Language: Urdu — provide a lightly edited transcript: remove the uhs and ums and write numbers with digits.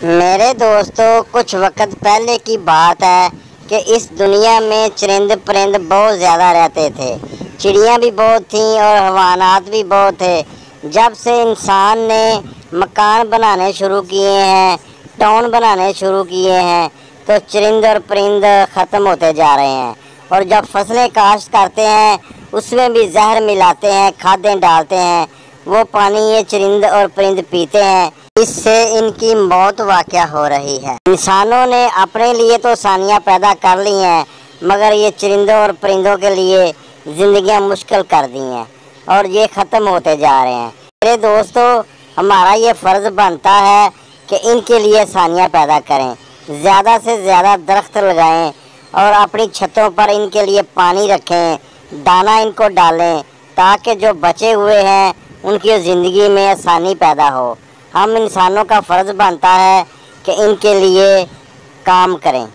میرے دوستوں، کچھ وقت پہلے کی بات ہے کہ اس دنیا میں چرند پرند بہت زیادہ رہتے تھے، چڑیاں بھی بہت تھیں اور حیوانات بھی بہت تھے۔ جب سے انسان نے مکان بنانے شروع کیے ہیں، ٹاؤن بنانے شروع کیے ہیں، تو چرند اور پرند ختم ہوتے جا رہے ہیں۔ اور جب فصلیں کاشت کرتے ہیں اس میں بھی زہر ملاتے ہیں، کھادیں ڈالتے ہیں، وہ پانی یہ چرند اور پرند پیتے ہیں، اس سے ان کی موت واقع ہو رہی ہے۔ انسانوں نے اپنے لیے تو آسانیاں پیدا کر لی ہیں، مگر یہ چرندوں اور پرندوں کے لیے زندگیاں مشکل کر دی ہیں اور یہ ختم ہوتے جا رہے ہیں۔ میرے دوستو، ہمارا یہ فرض بنتا ہے کہ ان کے لیے آسانیاں پیدا کریں، زیادہ سے زیادہ درخت لگائیں اور اپنی چھتوں پر ان کے لیے پانی رکھیں، دانہ ان کو ڈالیں، تاکہ جو بچے ہوئے ہیں ان کی زندگی میں آسانی پیدا ہو۔ ہم انسانوں کا فرض بنتا ہے کہ ان کے لیے کام کریں۔